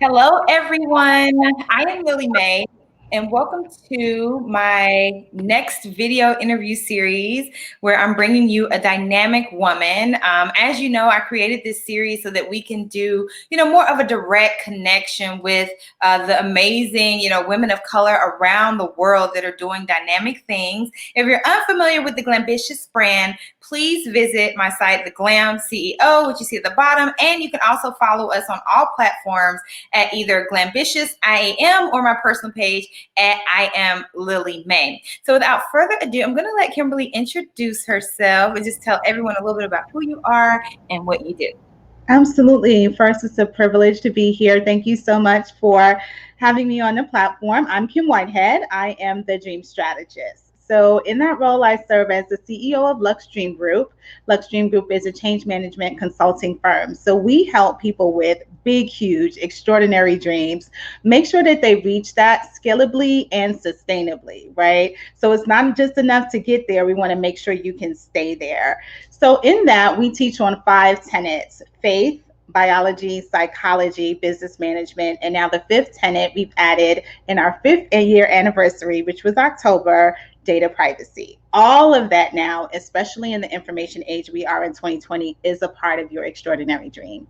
Hello, everyone. I am Lillie Mae, and welcome to my next video interview series where I'm bringing you a dynamic woman. As you know, I created this series so that we can do, more of a direct connection with the amazing, women of color around the world that are doing dynamic things. If you're unfamiliar with the Glambitious brand, please visit my site, The Glam CEO, which you see at the bottom, and you can also follow us on all platforms at either Glambitious IAM or my personal page at I am Lillie Mae. So without further ado, I'm going to let Kimberly introduce herself and just tell everyone a little bit about who you are and what you do. Absolutely. First, it's a privilege to be here. Thank you so much for having me on the platform. I'm Kim Whitehead. I am the Dream Strategist. So, in that role, I serve as the CEO of Lux Dream Group. Lux Dream Group is a change management consulting firm. So, we help people with big, huge, extraordinary dreams make sure that they reach that scalably and sustainably, right? So, it's not just enough to get there. We want to make sure you can stay there. So in that, we teach on 5 tenets: faith, biology, psychology, business management, and now the 5th tenet we've added in our 5th year anniversary, which was October, data privacy. All of that now, especially in the information age we are in 2020, is a part of your extraordinary dream.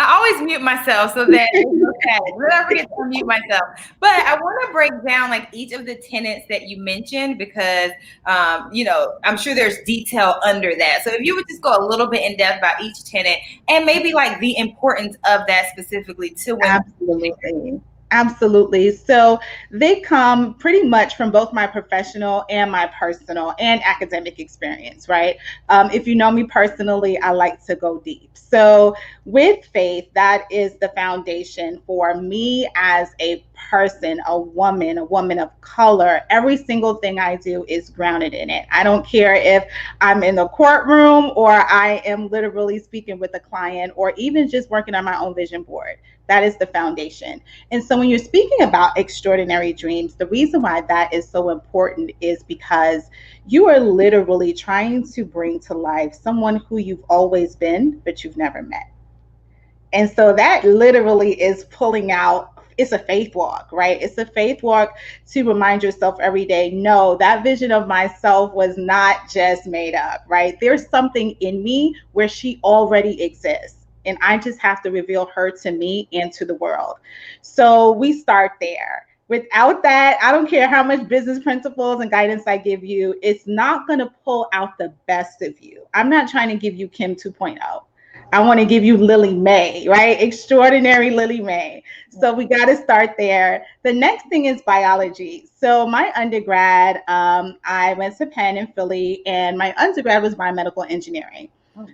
I always mute myself so that it's okay. I forget to unmute myself. But I want to break down like each of the tenets that you mentioned because, I'm sure there's detail under that. So if you would just go a little bit in depth about each tenet and maybe like the importance of that specifically to women. Absolutely. Absolutely. So they come pretty much from both my professional and my personal and academic experience, right? If you know me personally, I like to go deep. So with faith, that is the foundation for me as a person, a woman of color. Every single thing I do is grounded in it. I don't care if I'm in the courtroom or I am literally speaking with a client or even just working on my own vision board. That is the foundation. And so when you're speaking about extraordinary dreams, the reason why that is so important is because you are literally trying to bring to life someone who you've always been, but you've never met. And so that literally is pulling out, it's a faith walk, right? It's a faith walk to remind yourself every day, no, that vision of myself was not just made up, right? There's something in me where she already exists. And I just have to reveal her to me and to the world. So we start there. Without that, I don't care how much business principles and guidance I give you, it's not going to pull out the best of you. I'm not trying to give you Kim 2.0. I want to give you Lillie Mae, right? Extraordinary Lillie Mae. So we got to start there. The next thing is biology. So my undergrad, I went to Penn in Philly, and my undergrad was biomedical engineering.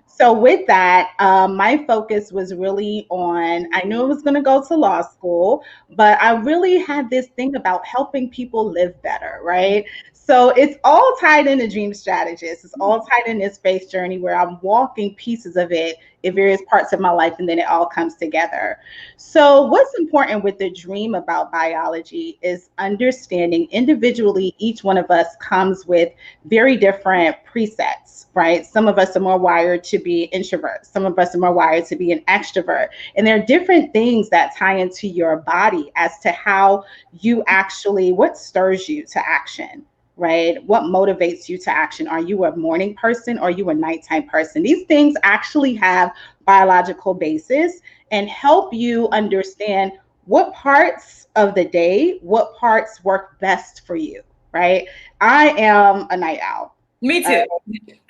So with that, my focus was really on, I knew I was going to go to law school, but I really had this thing about helping people live better, right? So it's all tied into Dream Strategist. It's all tied in this faith journey where I'm walking pieces of it in various parts of my life, and then it all comes together. So what's important with the dream about biology is understanding individually, each one of us comes with very different presets, right? Some of us are more wired to be introverts. Some of us are more wired to be an extrovert. And there are different things that tie into your body as to how you actually, what stirs you to action, right? What motivates you to action? Are you a morning person or are you a nighttime person? These things actually have biological basis and help you understand what parts of the day, what parts work best for you, right? I am a night owl. Me too.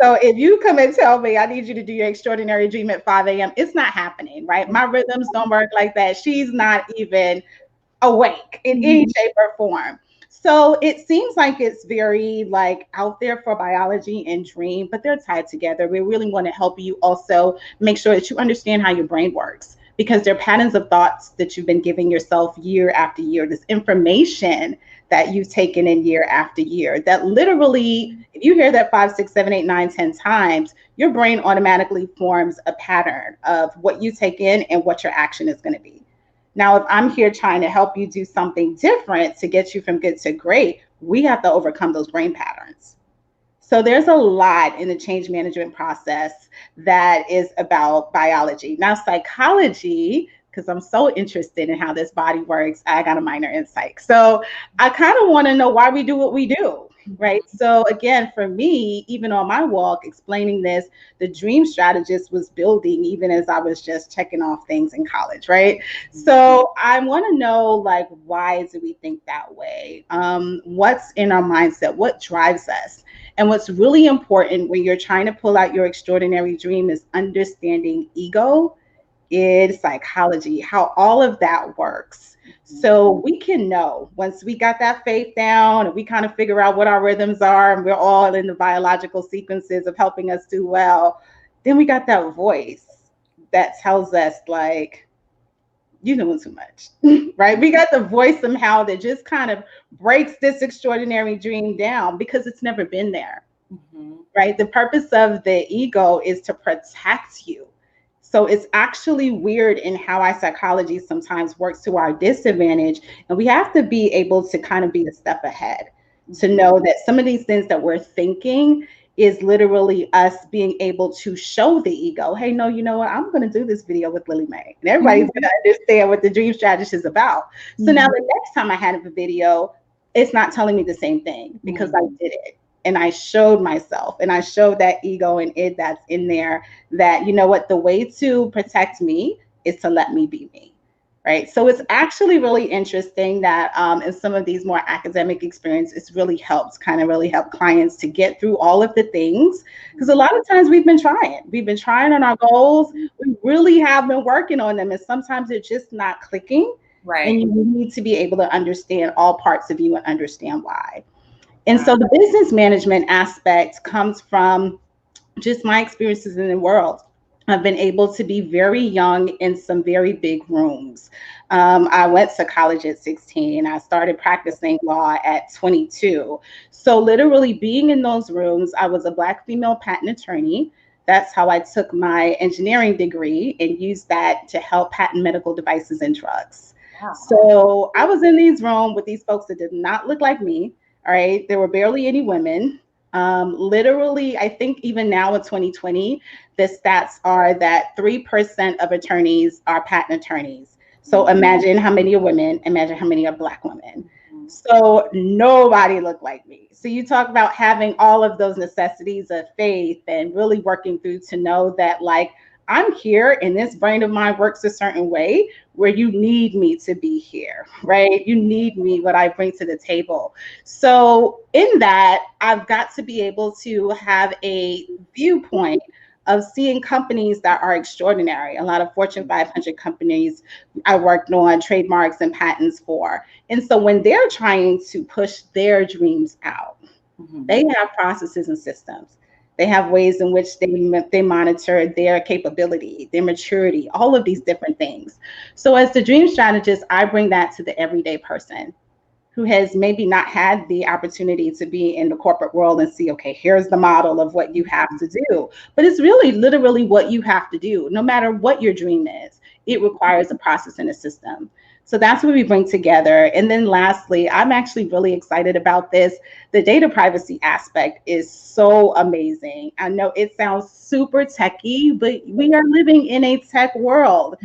So if you come and tell me I need you to do your extraordinary dream at 5 a.m., it's not happening, right? My rhythms don't work like that. She's not even awake in any shape or form. So it seems like it's very like out there for biology and dream, but they're tied together. We really want to help you also make sure that you understand how your brain works because there are patterns of thoughts that you've been giving yourself year after year. This information that you've taken in year after year that literally, if you hear that 5, 6, 7, 8, 9, 10 times, your brain automatically forms a pattern of what you take in and what your action is going to be. Now, if I'm here trying to help you do something different to get you from good to great, we have to overcome those brain patterns. So there's a lot in the change management process that is about biology. Now, psychology, because I'm so interested in how this body works, I got a minor in psych. So I kind of want to know why we do what we do, right? So again, for me, even on my walk, explaining this, the dream strategist was building even as I was just checking off things in college, right? So I want to know, like, why do we think that way? What's in our mindset? What drives us? And what's really important when you're trying to pull out your extraordinary dream is understanding ego, id, psychology, how all of that works. So we can know once we got that faith down and we kind of figure out what our rhythms are and we're all in the biological sequences of helping us do well, then we got that voice that tells us, like, you're doing too much, right? We got the voice somehow that just kind of breaks this extraordinary dream down because it's never been there, right? The purpose of the ego is to protect you. So it's actually weird in how our psychology sometimes works to our disadvantage. And we have to be able to kind of be a step ahead to know that some of these things that we're thinking is literally us being able to show the ego, hey, no, you know what? I'm going to do this video with Lillie Mae. And everybody's going to understand what the dream strategist is about. So now the next time I had a video, it's not telling me the same thing because I did it. And I showed myself and I showed that ego and id that's in there that, you know what, the way to protect me is to let me be me. Right. So it's actually really interesting that in some of these more academic experiences, really helps clients to get through all of the things. Because a lot of times we've been trying on our goals. We really have been working on them. And sometimes they're just not clicking. Right. And you need to be able to understand all parts of you and understand why. And so the business management aspect comes from just my experiences in the world. I've been able to be very young in some very big rooms. I went to college at 16. I started practicing law at 22. So literally being in those rooms, I was a Black female patent attorney. That's how I took my engineering degree and used that to help patent medical devices and drugs. Wow. So I was in these rooms with these folks that did not look like me. All right. There were barely any women. Literally, I think even now in 2020, the stats are that 3% of attorneys are patent attorneys. So imagine how many are women, imagine how many are Black women. So nobody looked like me. So you talk about having all of those necessities of faith and really working through to know that, like, I'm here and this brain of mine works a certain way where you need me to be here, right? You need me, what I bring to the table. So in that, I've got to be able to have a viewpoint of seeing companies that are extraordinary. A lot of Fortune 500 companies I worked on trademarks and patents for. And so when they're trying to push their dreams out, they have processes and systems. They have ways in which they monitor their capability, their maturity, all of these different things. So as the dream strategist, I bring that to the everyday person who has maybe not had the opportunity to be in the corporate world and see, okay, here's the model of what you have to do. But it's really literally what you have to do. No matter what your dream is, it requires a process and a system. So that's what we bring together. And then lastly, I'm actually really excited about this. The data privacy aspect is so amazing. I know it sounds super techy, but we are living in a tech world.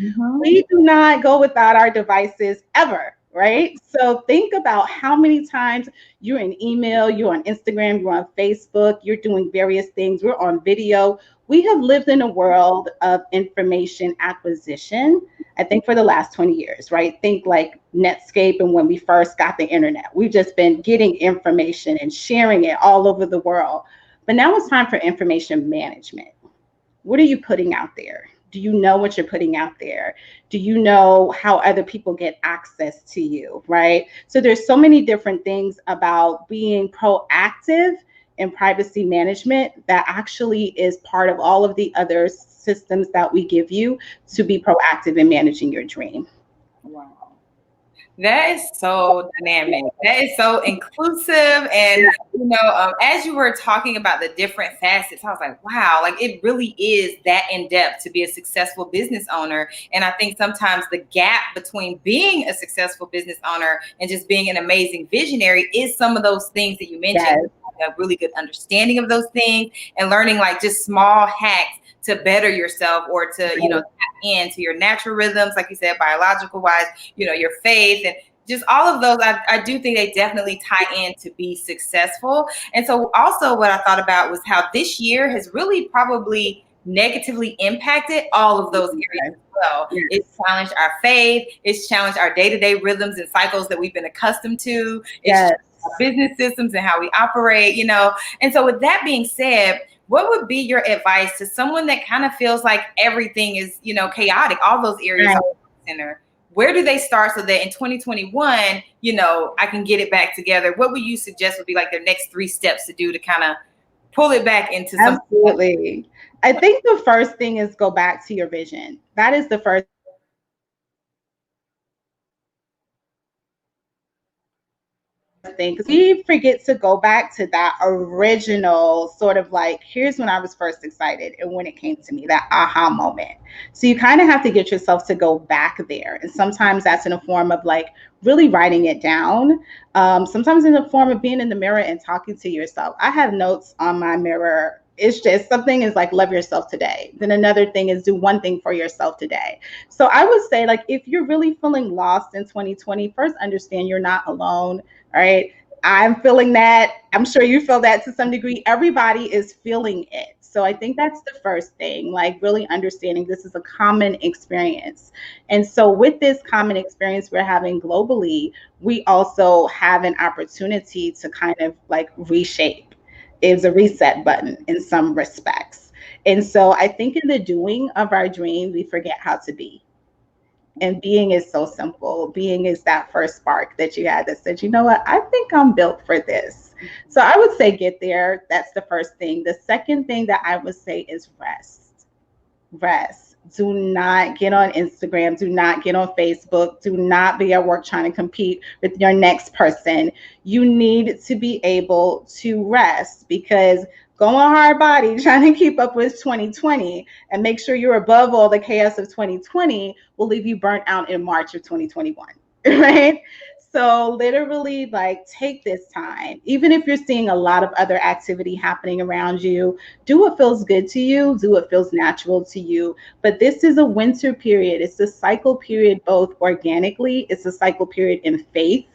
We do not go without our devices ever, right? So think about how many times you're in email, you're on Instagram, you're on Facebook, you're doing various things, we're on video. We have lived in a world of information acquisition, I think, for the last 20 years, right? Think like Netscape and when we first got the internet. We've just been getting information and sharing it all over the world. But now it's time for information management. What are you putting out there? Do you know what you're putting out there? Do you know how other people get access to you, right? So there's so many different things about being proactive in privacy management that actually is part of all of the other systems that we give you to be proactive in managing your dream. Wow. That is so dynamic. That is so inclusive. And, as you were talking about the different facets, I was like, wow, like it really is that in depth to be a successful business owner. And I think sometimes the gap between being a successful business owner and just being an amazing visionary is some of those things that you mentioned. Yes. A really good understanding of those things and learning like just small hacks to better yourself or to, tap into your natural rhythms, like you said, biological wise, your faith and just all of those. I do think they definitely tie in to be successful. And so also what I thought about was how this year has really probably negatively impacted all of those areas as well. Yes. It's challenged our faith. It's challenged our day-to-day rhythms and cycles that we've been accustomed to. It's Yes. our business systems and how we operate, And so with that being said, what would be your advice to someone that kind of feels like everything is, chaotic, all those areas Right. are center? Where do they start so that in 2021, I can get it back together? What would you suggest would be like their next 3 steps to do to kind of pull it back into something? Absolutely. I think the first thing is go back to your vision. That is the first thing, because we forget to go back to that original sort of like, here's when I was first excited and when it came to me, that aha moment. So you kind of have to get yourself to go back there. And sometimes that's in a form of like really writing it down. Sometimes in the form of being in the mirror and talking to yourself. I have notes on my mirror. It's just something is like, love yourself today. Then another thing is do one thing for yourself today. So I would say, like, if you're really feeling lost in 2020, first understand you're not alone. All right. I'm feeling that. I'm sure you feel that to some degree. Everybody is feeling it. So I think that's the first thing, like really understanding this is a common experience. And so with this common experience we're having globally, we also have an opportunity to kind of like reshape. It's a reset button in some respects. And so I think in the doing of our dream, we forget how to be. And being is so simple. Being is that first spark that you had that said, you know what, I think I'm built for this. So I would say get there. That's the first thing. The second thing that I would say is rest. Rest. Do not get on Instagram. Do not get on Facebook. Do not be at work trying to compete with your next person. You need to be able to rest, because going hard body trying to keep up with 2020 and make sure you're above all the chaos of 2020 will leave you burnt out in March of 2021, right? So literally, like, take this time. Even if you're seeing a lot of other activity happening around you, do what feels good to you, do what feels natural to you. But this is a winter period. It's a cycle period, both organically, it's a cycle period in faith,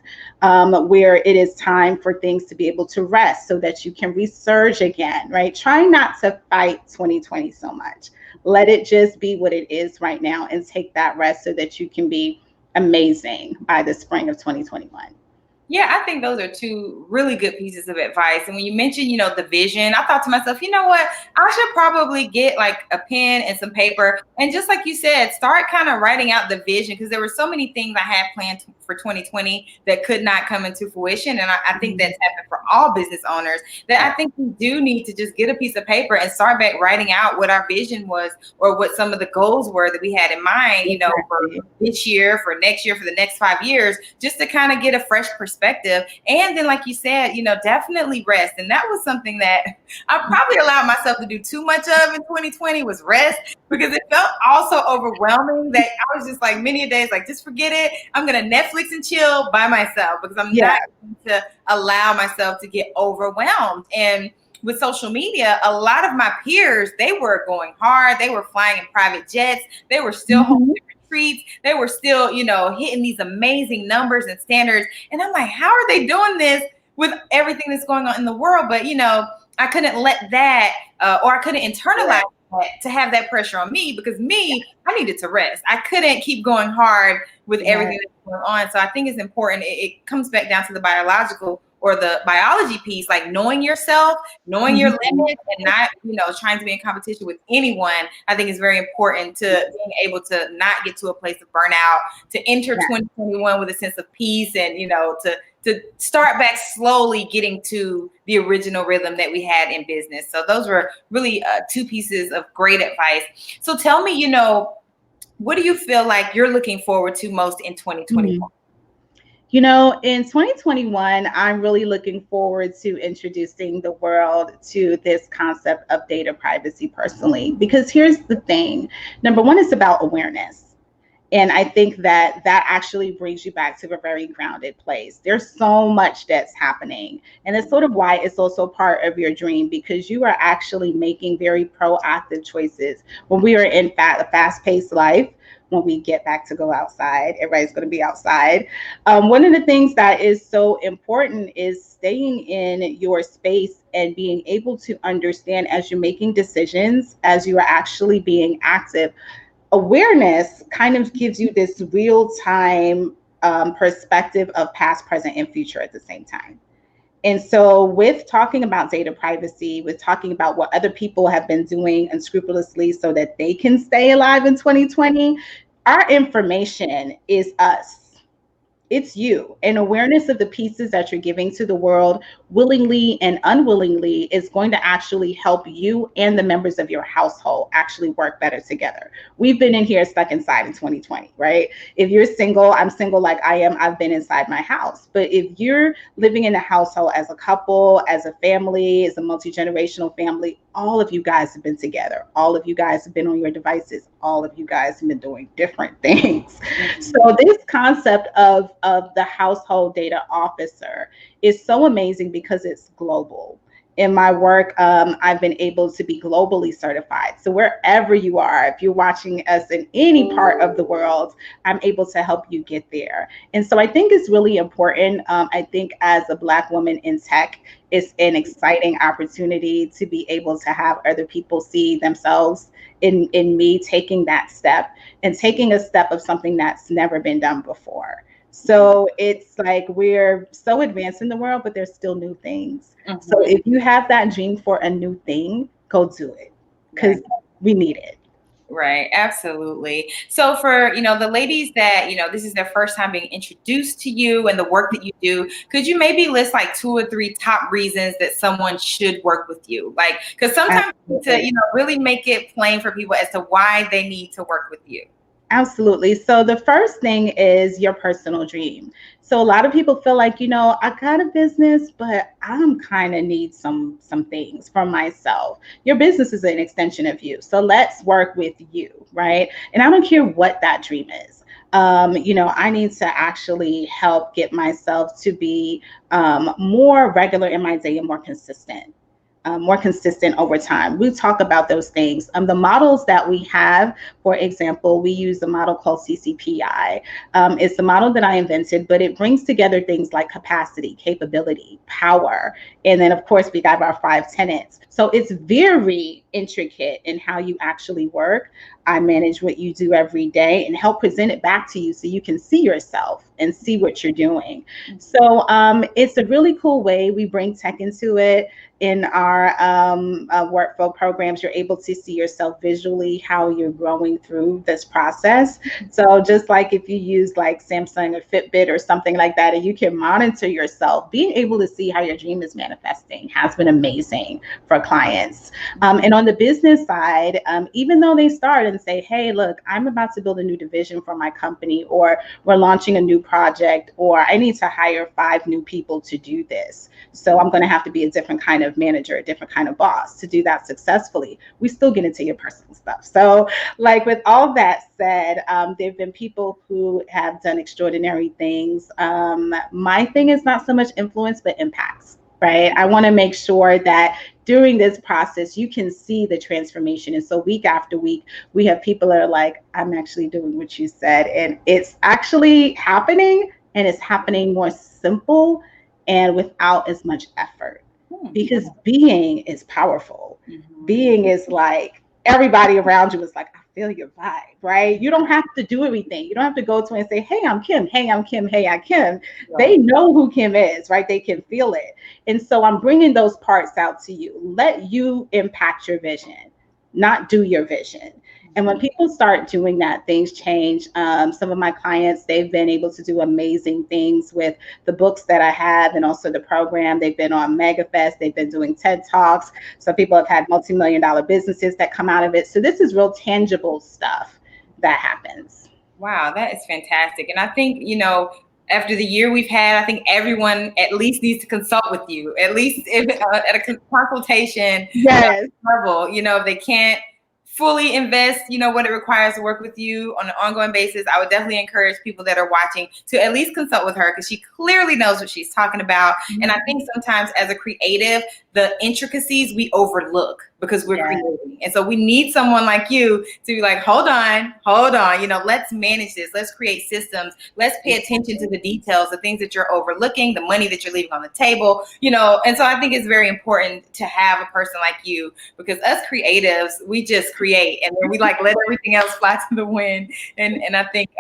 where it is time for things to be able to rest so that you can resurge again, right? Try not to fight 2020 so much. Let it just be what it is right now and take that rest so that you can be amazing by the spring of 2021. Yeah, I think those are 2 really good pieces of advice. And when you mentioned, the vision, I thought to myself, you know what? I should probably get like a pen and some paper. And just like you said, start kind of writing out the vision, because there were so many things I had planned for 2020 that could not come into fruition. And I think that's happened for all business owners, that I think we do need to just get a piece of paper and start back writing out what our vision was or what some of the goals were that we had in mind, for this year, for next year, for the next 5 years, just to kind of get a fresh perspective. And then, like you said, definitely rest. And that was something that I probably allowed myself to do too much of in 2020, was rest, because it felt also overwhelming that I was just like many days, like, just forget it. I'm going to Netflix and chill by myself, because I'm not going to allow myself to get overwhelmed. And with social media, a lot of my peers, they were going hard. They were flying in private jets. They were still hosting retreats. They were still, hitting these amazing numbers and standards. And I'm like, how are they doing this with everything that's going on in the world? But, I couldn't let that, or I couldn't internalize that to have that pressure on me, because I needed to rest. I couldn't keep going hard with everything that's going on. So I think it's important. It comes back down to the biological or the biology piece, like knowing yourself, knowing your limits, and not, trying to be in competition with anyone. I think is very important to being able to not get to a place of burnout, to enter 2021 with a sense of peace, and, to start back slowly getting to the original rhythm that we had in business. So those were really 2 pieces of great advice. So tell me, what do you feel like you're looking forward to most in 2021? In 2021, I'm really looking forward to introducing the world to this concept of data privacy personally, because here's the thing. Number one, it's about awareness. And I think that actually brings you back to a very grounded place. There's so much that's happening. And it's sort of why it's also part of your dream, because you are actually making very proactive choices. When we are in a fast-paced life, when we get back to go outside, everybody's going to be outside. One of the things that is so important is staying in your space and being able to understand as you're making decisions, as you are actually being active. Awareness kind of gives you this real time perspective of past, present, and future at the same time. And so, with talking about data privacy, with talking about what other people have been doing unscrupulously so that they can stay alive in 2020, our information is us. It's you. And awareness of the pieces that you're giving to the world willingly and unwillingly is going to actually help you and the members of your household actually work better together. We've been in here stuck inside in 2020, right? If you're single, I'm single like I am, I've been inside my house. But if you're living in a household as a couple, as a family, as a multi-generational family, all of you guys have been together. All of you guys have been on your devices. All of you guys have been doing different things. So this concept of the household data officer is so amazing because it's global. In my work, I've been able to be globally certified. So wherever you are, if you're watching us in any part of the world, I'm able to help you get there. And so I think it's really important. I think as a Black woman in tech, it's an exciting opportunity to be able to have other people see themselves in me taking that step and taking a step of something that's never been done before. So it's like we're so advanced in the world, but there's still new things. Mm-hmm. So if you have that dream for a new thing, go do it, because we need it. Right. Absolutely. So for, the ladies that, this is their first time being introduced to you and the work that you do, could you maybe list like 2 or 3 top reasons that someone should work with you? Like, because sometimes to, really make it plain for people as to why they need to work with you. Absolutely. So the first thing is your personal dream. So a lot of people feel like, I got a business, but I'm kind of need some things for myself. Your business is an extension of you. So let's work with you, right? And I don't care what that dream is. I need to actually help get myself to be more regular in my day and more consistent. More consistent over time. We talk about those things. The models that we have, for example, we use a model called CCPI. It's the model that I invented, but it brings together things like capacity, capability, power, and then of course we got our 5 tenets. So it's very intricate in how you actually work. I manage what you do every day and help present it back to you so you can see yourself and see what you're doing. So it's a really cool way. We bring tech into it. In our workflow programs, you're able to see yourself visually, how you're growing through this process. So just like if you use like Samsung or Fitbit or something like that, and you can monitor yourself, being able to see how your dream is manifesting has been amazing for clients. And on the business side, even though they start and say, hey, look, I'm about to build a new division for my company, or we're launching a new project, or I need to hire 5 new people to do this. So I'm going to have to be a different kind of manager, a different kind of boss to do that successfully. We still get into your personal stuff. So like with all that said, there have been people who have done extraordinary things. My thing is not so much influence, but impacts, right? I want to make sure that during this process, you can see the transformation. And so week after week, we have people that are like, I'm actually doing what you said. And it's actually happening, and it's happening more simple and without as much effort, because being is powerful. Mm-hmm. Being is like everybody around you is like, I feel your vibe, right? You don't have to do everything. You don't have to go to and say, hey, I'm Kim. Hey, I'm Kim. Hey, I'm Kim. Yeah. They know who Kim is, right? They can feel it. And so I'm bringing those parts out to you. Let you impact your vision, not do your vision. And when people start doing that, things change. Some of my clients, they've been able to do amazing things with the books that I have and also the program. They've been on MegaFest. They've been doing TED Talks. Some people have had multi-million-dollar businesses that come out of it. So this is real tangible stuff that happens. Wow, that is fantastic. And I think, after the year we've had, I think everyone at least needs to consult with you, at least if, at a consultation Yes. level. If they can't fully invest, what it requires to work with you on an ongoing basis, I would definitely encourage people that are watching to at least consult with her, because she clearly knows what she's talking about. And I think sometimes as a creative, the intricacies we overlook because we're creating. And so we need someone like you to be like, hold on, let's manage this. Let's create systems. Let's pay attention to the details, the things that you're overlooking, the money that you're leaving on the table, And so I think it's very important to have a person like you, because us creatives, we just create and then we let everything else fly to the wind. And I think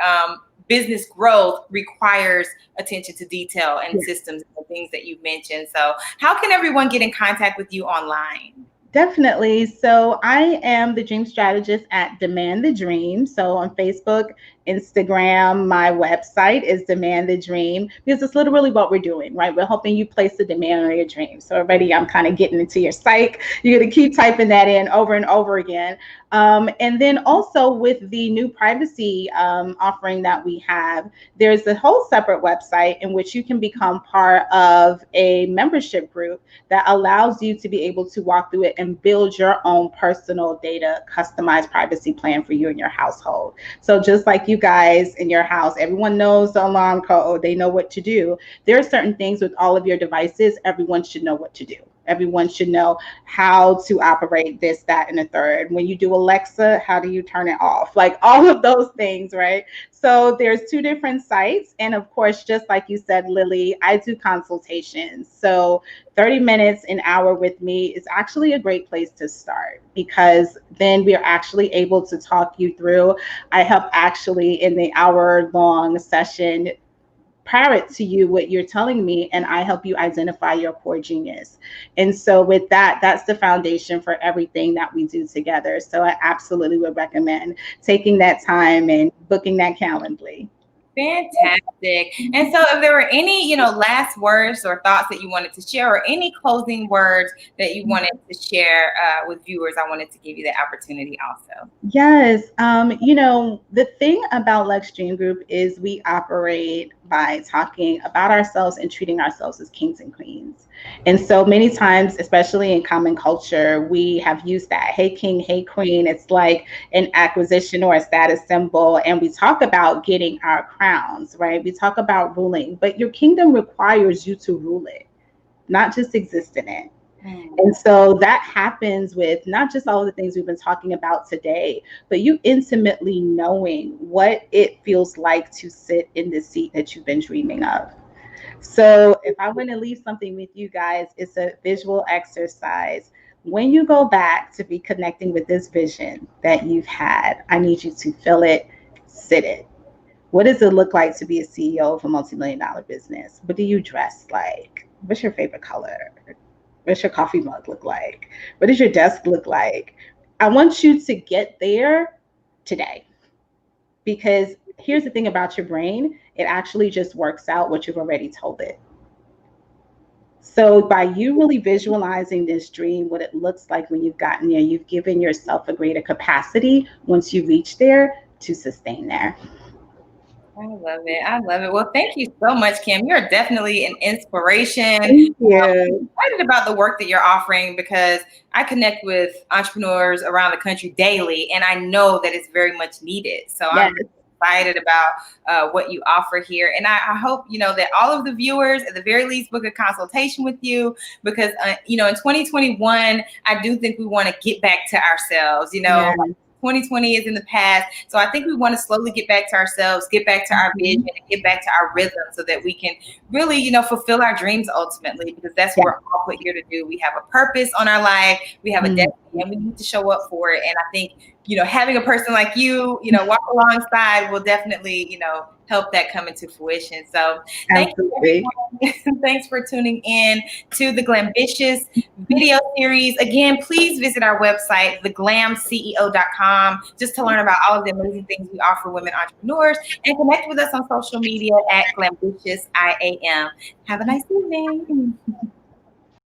business growth requires attention to detail and systems and the things that you've mentioned. So how can everyone get in contact with you online? Definitely. So I am the dream strategist at Demand the Dream. So on Facebook, Instagram, my website is Demand the Dream, because it's literally what we're doing, right? We're helping you place the demand on your dream. So already I'm kind of getting into your psych. You're going to keep typing that in over and over again. And then also with the new privacy offering that we have, there's a whole separate website in which you can become part of a membership group that allows you to be able to walk through it and build your own personal data, customized privacy plan for you and your household. So just like you guys in your house, everyone knows the alarm code, they know what to do. There are certain things with all of your devices, everyone should know what to do. Everyone should know how to operate this, that, and the third. When you do Alexa, how do you turn it off? Like all of those things, right? So there's 2 different sites. And of course, just like you said, Lillie, I do consultations. So 30 minutes, an hour with me is actually a great place to start, because then we are actually able to talk you through. I help actually in the hour-long session parrot to you what you're telling me, and I help you identify your core genius. And so with that, that's the foundation for everything that we do together. So I absolutely would recommend taking that time and booking that Calendly. Fantastic. And so if there were any, last words or thoughts that you wanted to share, or any closing words that you wanted to share with viewers, I wanted to give you the opportunity also. Yes. The thing about Lex Dream Group is we operate by talking about ourselves and treating ourselves as kings and queens. And so many times, especially in common culture, we have used that, hey king, hey queen. It's like an acquisition or a status symbol. And we talk about getting our crowns, right? We talk about ruling, but your kingdom requires you to rule it, not just exist in it. And so that happens with not just all of the things we've been talking about today, but you intimately knowing what it feels like to sit in the seat that you've been dreaming of. So if I want to leave something with you guys, it's a visual exercise. When you go back to be connecting with this vision that you've had, I need you to feel it, sit it. What does it look like to be a CEO of a multi-million-dollar business? What do you dress like? What's your favorite color? What's your coffee mug look like? What does your desk look like? I want you to get there today, because here's the thing about your brain, it actually just works out what you've already told it. So by you really visualizing this dream, what it looks like when you've gotten there, you've given yourself a greater capacity once you reach there to sustain there. I love it. I love it. Well, thank you so much, Kim. You're definitely an inspiration. Thank you. I'm excited about the work that you're offering, because I connect with entrepreneurs around the country daily, and I know that it's very mumuch needed. So yes. I'm excited about what you offer here. And I hope, that all of the viewers at the very least book a consultation with you, because, in 2021, I do think we want to get back to ourselves, Yes. 2020 is in the past. So I think we want to slowly get back to ourselves, get back to our vision, and get back to our rhythm, so that we can really, fulfill our dreams ultimately, because that's what we're all put here to do. We have a purpose on our life. We have a destiny, and we need to show up for it. And I think, having a person like you, walk alongside will definitely, help that come into fruition. So thank you, everyone. Thanks for tuning in to the Glambitious video series. Again, please visit our website, theglamceo.com, just to learn about all of the amazing things we offer women entrepreneurs, and connect with us on social media at GlambitiousIAM. Have a nice evening.